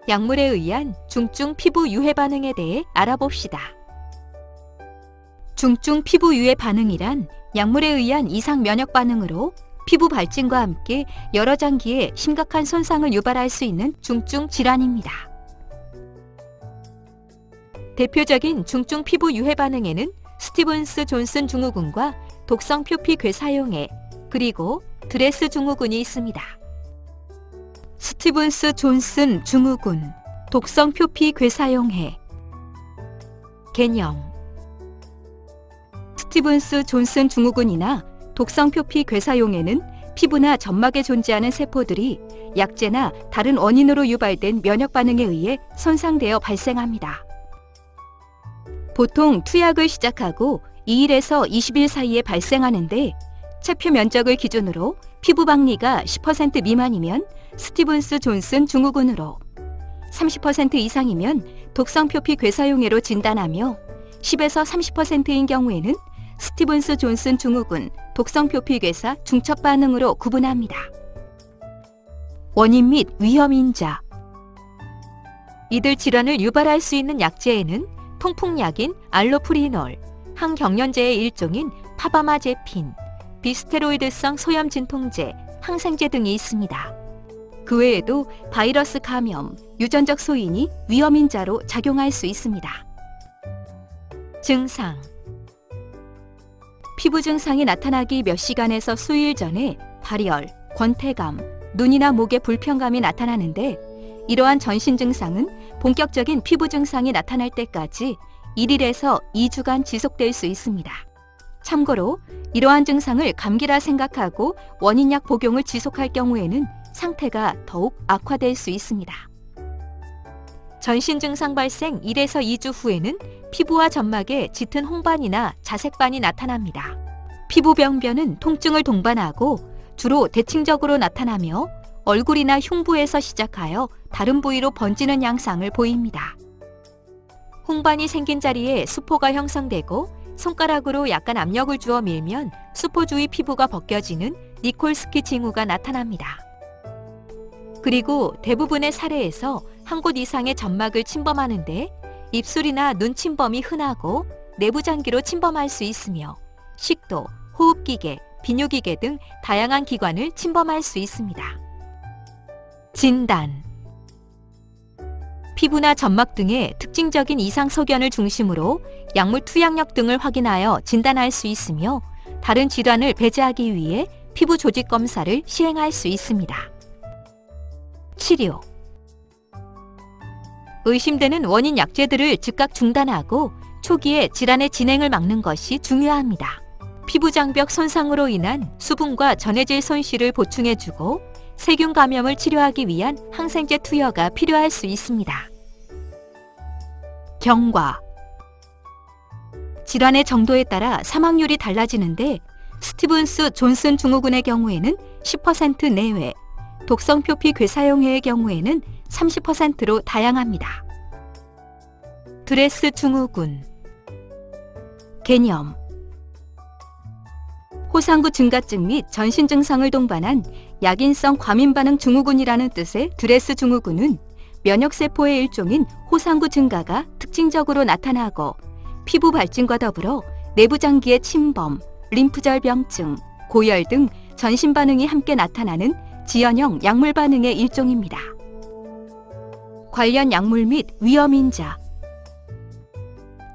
약물에 의한 중증 피부 유해 반응에 대해 알아봅시다. 중증 피부 유해 반응이란 약물에 의한 이상 면역 반응으로 피부 발진과 함께 여러 장기에 심각한 손상을 유발할 수 있는 중증 질환입니다. 대표적인 중증 피부 유해 반응에는 스티븐스 존슨 증후군과 독성 표피 괴사용해 그리고 드레스 증후군이 있습니다. 스티븐스 존슨 증후군, 독성 표피 괴사용해. 개념: 스티븐스 존슨 증후군이나 독성 표피 괴사용해는 피부나 점막에 존재하는 세포들이 약제나 다른 원인으로 유발된 면역 반응에 의해 손상되어 발생합니다. 보통 투약을 시작하고 2일에서 20일 사이에 발생하는데 체표 면적을 기준으로 피부 박리가 10% 미만이면 스티븐스 존슨 증후군으로, 30% 이상이면 독성 표피 괴사용해로 진단하며 10에서 30%인 경우에는 스티븐스 존슨 증후군, 독성 표피 괴사 중첩 반응으로 구분합니다. 원인 및 위험 인자. 이들 질환을 유발할 수 있는 약제에는 통풍약인 알로프리놀, 항경련제의 일종인 파바마제핀, 비스테로이드성 소염 진통제, 항생제 등이 있습니다. 그 외에도 바이러스 감염, 유전적 소인이 위험인자로 작용할 수 있습니다. 증상: 피부 증상이 나타나기 몇 시간에서 수일 전에 발열, 권태감, 눈이나 목에 불편감이 나타나는데 이러한 전신 증상은 본격적인 피부 증상이 나타날 때까지 1일에서 2주간 지속될 수 있습니다. 참고로 이러한 증상을 감기라 생각하고 원인약 복용을 지속할 경우에는 상태가 더욱 악화될 수 있습니다. 전신 증상 발생 1에서 2주 후에는 피부와 점막에 짙은 홍반이나 자색반이 나타납니다. 피부 병변은 통증을 동반하고 주로 대칭적으로 나타나며 얼굴이나 흉부에서 시작하여 다른 부위로 번지는 양상을 보입니다. 홍반이 생긴 자리에 수포가 형성되고 손가락으로 약간 압력을 주어 밀면 수포 주위 피부가 벗겨지는 니콜스키 징후가 나타납니다. 그리고 대부분의 사례에서 한 곳 이상의 점막을 침범하는데 입술이나 눈 침범이 흔하고 내부 장기로 침범할 수 있으며 식도, 호흡기계, 비뇨기계 등 다양한 기관을 침범할 수 있습니다. 진단: 피부나 점막 등의 특징적인 이상 소견을 중심으로 약물 투약력 등을 확인하여 진단할 수 있으며 다른 질환을 배제하기 위해 피부 조직 검사를 시행할 수 있습니다. 치료: 의심되는 원인 약제들을 즉각 중단하고 초기에 질환의 진행을 막는 것이 중요합니다. 피부 장벽 손상으로 인한 수분과 전해질 손실을 보충해주고 세균 감염을 치료하기 위한 항생제 투여가 필요할 수 있습니다. 경과: 질환의 정도에 따라 사망률이 달라지는데 스티븐스 존슨 증후군의 경우에는 10% 내외, 독성 표피 괴사용해의 경우에는 30%로 다양합니다. 드레스 증후군. 개념: 호상구 증가증 및 전신 증상을 동반한 약인성 과민 반응 증후군이라는 뜻의 드레스 증후군은 면역세포의 일종인 호상구 증가가 특징적으로 나타나고 피부 발진과 더불어 내부 장기의 침범, 림프절병증, 고열 등 전신 반응이 함께 나타나는 지연형 약물 반응의 일종입니다. 관련 약물 및 위험인자.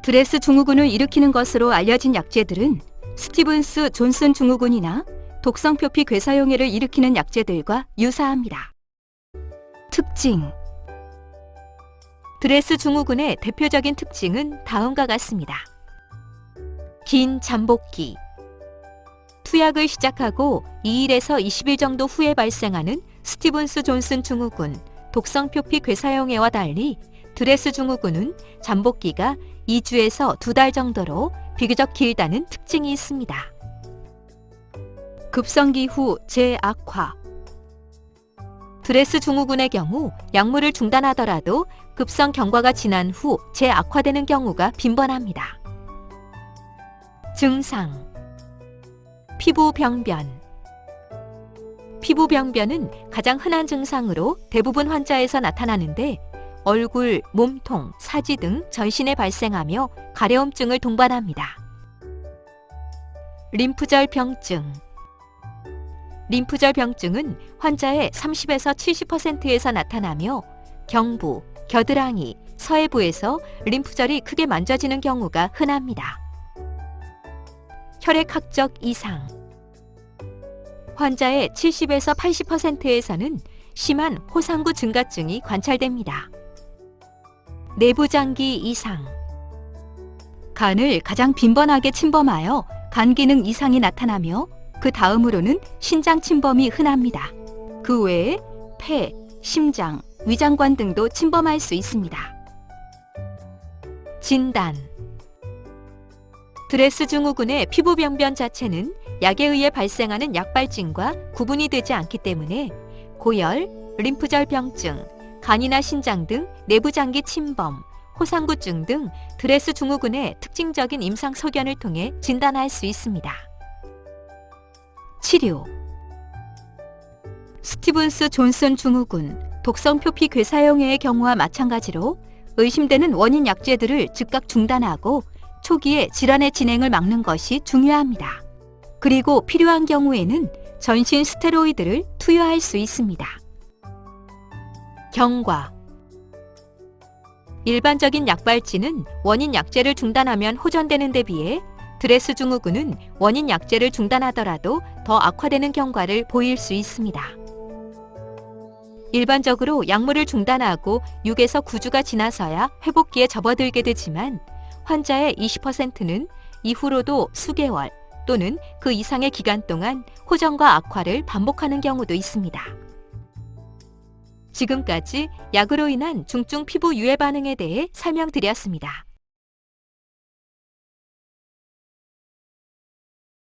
드레스 증후군을 일으키는 것으로 알려진 약제들은 스티븐스 존슨 증후군이나 독성 표피 괴사용해를 일으키는 약제들과 유사합니다. 특징: 드레스 증후군의 대표적인 특징은 다음과 같습니다. 긴 잠복기. 투약을 시작하고 2일에서 20일 정도 후에 발생하는 스티븐스 존슨 증후군, 독성 표피 괴사용해와 달리 드레스 증후군은 잠복기가 2주에서 2달 정도로 비교적 길다는 특징이 있습니다. 급성기 후 재악화. 드레스 증후군의 경우 약물을 중단하더라도 급성 경과가 지난 후 재악화되는 경우가 빈번합니다. 증상: 피부 병변. 피부 병변은 가장 흔한 증상으로 대부분 환자에서 나타나는데 얼굴, 몸통, 사지 등 전신에 발생하며 가려움증을 동반합니다. 림프절 병증. 림프절 병증은 환자의 30에서 70%에서 나타나며 경부, 겨드랑이, 서해부에서 림프절이 크게 만져지는 경우가 흔합니다. 혈액학적 이상. 환자의 70에서 80%에서는 심한 호상구 증가증이 관찰됩니다. 내부장기 이상. 간을 가장 빈번하게 침범하여 간 기능 이상이 나타나며 그 다음으로는 신장 침범이 흔합니다. 그 외에 폐, 심장, 위장관 등도 침범할 수 있습니다. 진단. 드레스 증후군의 피부 병변 자체는 약에 의해 발생하는 약발진과 구분이 되지 않기 때문에 고열, 림프절 병증, 간이나 신장 등 내부장기 침범, 호상구증 등 드레스 증후군의 특징적인 임상 소견을 통해 진단할 수 있습니다. 치료. 스티븐스 존슨 증후군, 독성 표피 괴사형해의 경우와 마찬가지로 의심되는 원인 약제들을 즉각 중단하고 초기에 질환의 진행을 막는 것이 중요합니다. 그리고 필요한 경우에는 전신 스테로이드를 투여할 수 있습니다. 경과. 일반적인 약발진은 원인 약제를 중단하면 호전되는 데 비해 드레스 증후군은 원인 약제를 중단하더라도 더 악화되는 경과를 보일 수 있습니다. 일반적으로 약물을 중단하고 6에서 9주가 지나서야 회복기에 접어들게 되지만 환자의 20%는 이후로도 수개월 또는 그 이상의 기간 동안 호전과 악화를 반복하는 경우도 있습니다. 지금까지 약으로 인한 중증 피부 유해 반응에 대해 설명드렸습니다.